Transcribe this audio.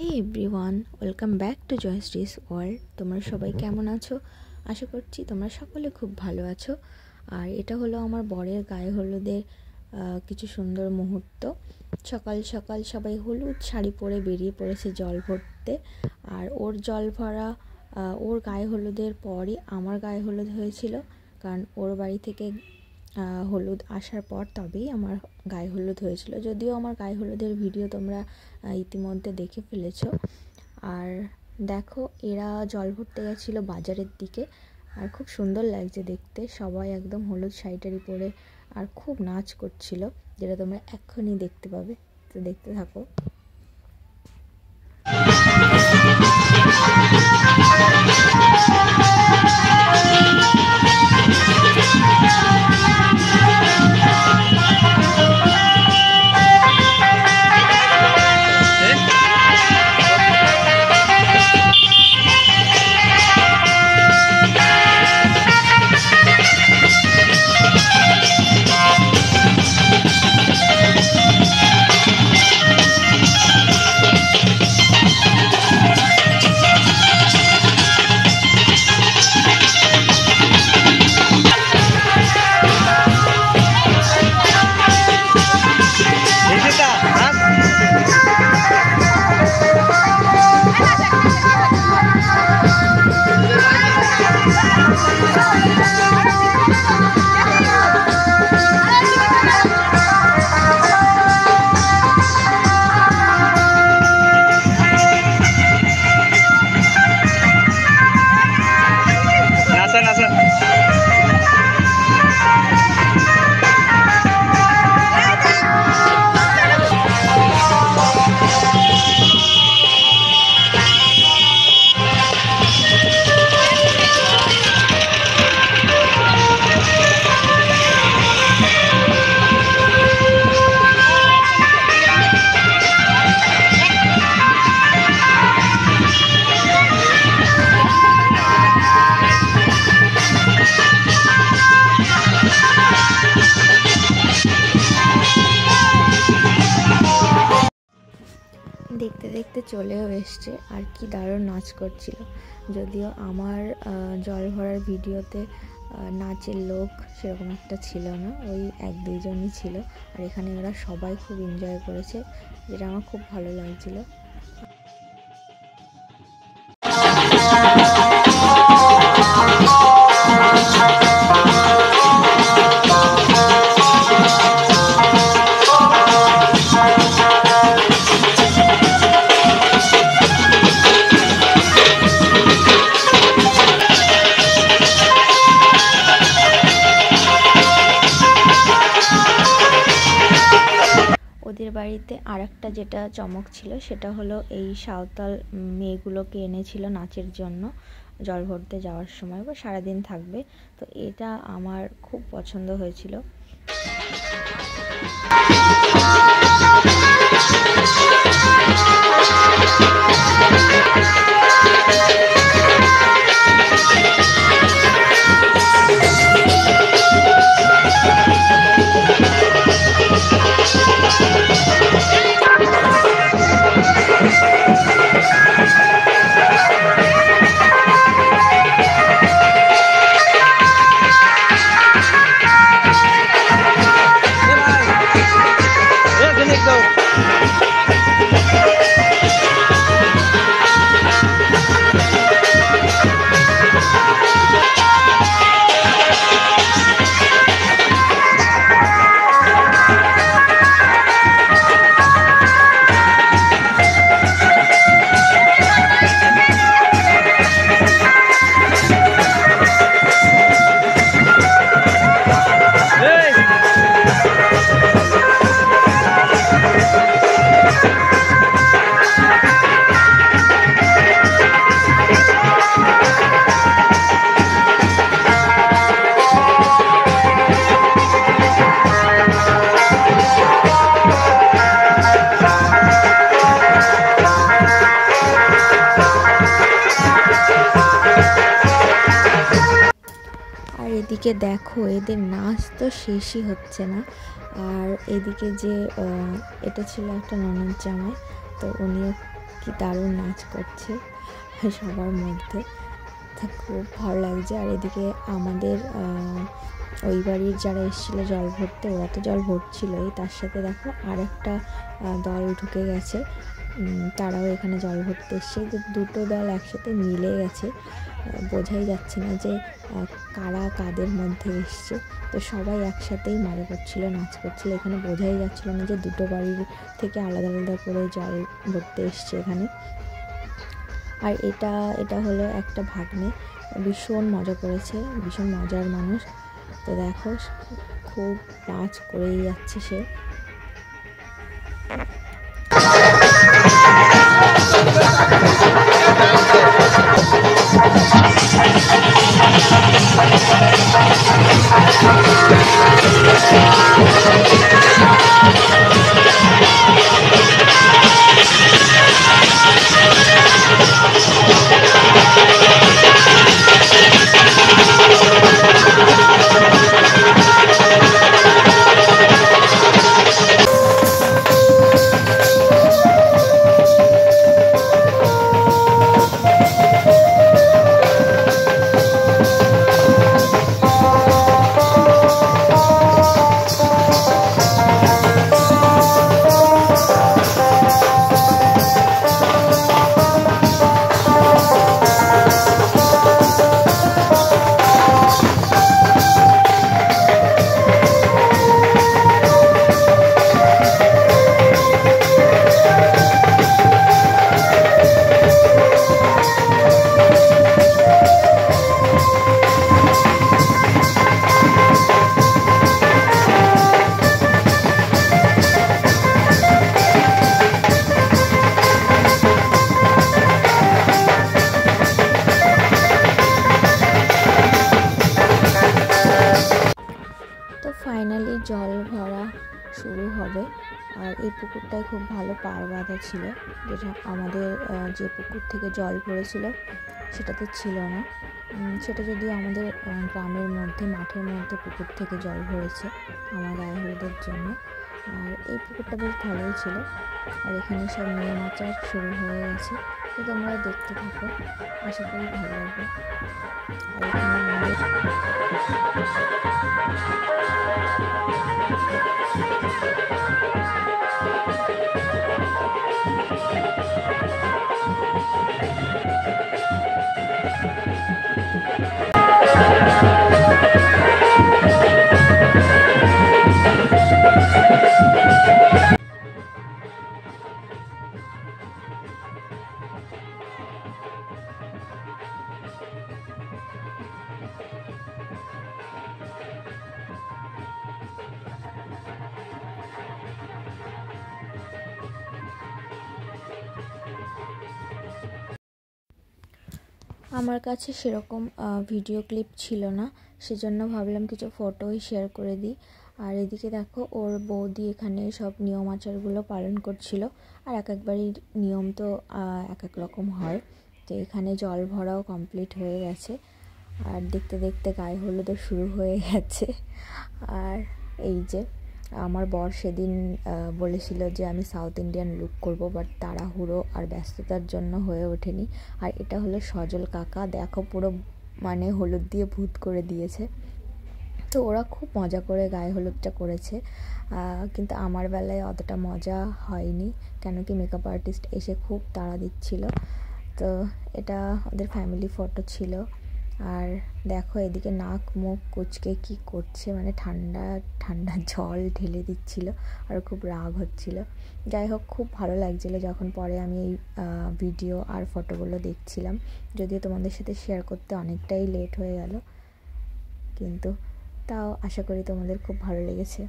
Hey everyone, welcome back to Joyshree's world. তোমরা সবাই কেমন আছো? আশা করছি তোমরা সকলে খুব ভালো আছো। আর এটা হলো আমার বরের গায়ে হলুদের কিছু সুন্দর মুহূর্ত। সকাল সকাল সবাই হলুদ শাড়ি পরে বেরিয়ে পড়েছে জল ভরতে। আর ওর জল ভরা ওর গায়ে হলুদের পরই আমার গায়ে হলুদ হয়েছিল, কারণ ওর বাড়ি থেকে হলুদ আসার পর তবেই আমার গায়ে হলুদ হয়েছিল। যদিও আমার গায়ে হলুদের ভিডিও তোমরা ইতিমধ্যে দেখে ফেলেছো। আর দেখো, এরা জল ভরতে গেছিলো বাজারের দিকে, আর খুব সুন্দর লাগছে দেখতে। সবাই একদম হলুদ শাড়ি পরে আর খুব নাচ করছিল, যেটা তোমরা এক্ষুনি দেখতে পাবে। তো দেখতে থাকো। দেখতে দেখতে চলেও এসছে, আর কি দারুণ নাচ করছিল। যদিও আমার জল ভরার ভিডিওতে নাচের লোক সেরকম একটা ছিল না, ওই এক দুইজনই ছিল। আর এখানে ওরা সবাই খুব এনজয় করেছে, যেটা আমার খুব ভালো লাগছিল। ওদের বাড়িতে আরেকটা যেটা চমক ছিল সেটা হলো এই সাঁওতাল মেয়েগুলোকে এনেছিল নাচের জন্য জল ভরতে যাওয়ার সময়, বা সারাদিন থাকবে। তো এটা আমার খুব পছন্দ হয়েছিল। এদিকে দেখো, এদের নাচ তো শেষই হচ্ছে না। আর এদিকে যে এটা ছিল একটা ননদ জামাই, তো উনিও কি দারুণ নাচ করছে সবার মধ্যে, খুব ভালো লাগছে। আর এদিকে আমাদের ওই বাড়ির যারা এসেছিলো জল ভরতে, ওরা তো জল ভরছিলই, তার সাথে দেখো আর একটা দল ঢুকে গেছে, তারাও এখানে জল ভরতে এসছে। দুটো দল একসাথে মিলে গেছে, বোঝাই যাচ্ছে না যে কারা কাদের মধ্যে এসছে। তো সবাই একসাথেই মজা করছিল, নাচ করছিল, এখানে বোঝাই যাচ্ছিল না যে দুটো বাড়ির থেকে আলাদা আলাদা করে জল ভরতে এসছে এখানে। আর এটা হলো একটা ভাগ্নে, ভীষণ মজা করেছে, ভীষণ মজার মানুষ। তো দেখো খুব নাচ করেই যাচ্ছে সে। ফাইনালি জল ভরা শুরু হবে। আর এই পুকুরটায় খুব ভালো পার বাঁধা ছিল, যেটা আমাদের যে পুকুর থেকে জল ভরেছিল সেটাতে ছিল না। সেটা যদিও আমাদের গ্রামের মধ্যে মাঠের মধ্যে পুকুর থেকে জল ভরেছে আমার গায়ে হলুদের জন্য। আর এই পুকুরটা বেশ ভালোই ছিল। আর এখানে সব নিয়ম আচার শুরু হয়ে গেছে, তো তোমরা দেখতে থাকো, আশা করি ভালো লাগবে। আর এখানে আমাদের আমার কাছে সেরকম ভিডিও ক্লিপ ছিল না, সেজন্য ভাবলাম কিছু ফটোই শেয়ার করে দিই। আর এদিকে দেখো ওর বৌদি এখানে সব নিয়ম আচারগুলো পালন করছিল। আর এক একবারই নিয়ম তো এক এক রকম হয়। তো এখানে জল ভরাও কমপ্লিট হয়ে গেছে, আর দেখতে দেখতে গায়ে হলুদও শুরু হয়ে গেছে। আর এই যে আমার বর সেদিন বলেছিল যে আমি সাউথ ইন্ডিয়ান লুক করব, বাট তাড়াহুড়ো আর ব্যস্ততার জন্য হয়ে ওঠেনি। আর এটা হলো সজল কাকা, দেখো পুরো মানে হলুদ দিয়ে ভূত করে দিয়েছে। তো ওরা খুব মজা করে গায়ে হলুদটা করেছে, কিন্তু আমার বেলায় অতটা মজা হয়নি, কেন কি মেকআপ আর্টিস্ট এসে খুব তাড়া দিচ্ছিল। তো এটা ওদের ফ্যামিলি ফটো ছিল। আর দেখো এদিকে নাক মুখ কুচকে কি করছে, মানে ঠান্ডা ঠান্ডা জল ঢেলে দিচ্ছিল, আর খুব রাগ হচ্ছিল। যাই হোক, খুব ভালো লাগছিলো যখন পরে আমি এই ভিডিও আর ফটোগুলো দেখছিলাম। যদিও তোমাদের সাথে শেয়ার করতে অনেকটাই লেট হয়ে গেল, কিন্তু তাও আশা করি তোমাদের খুব ভালো লেগেছে।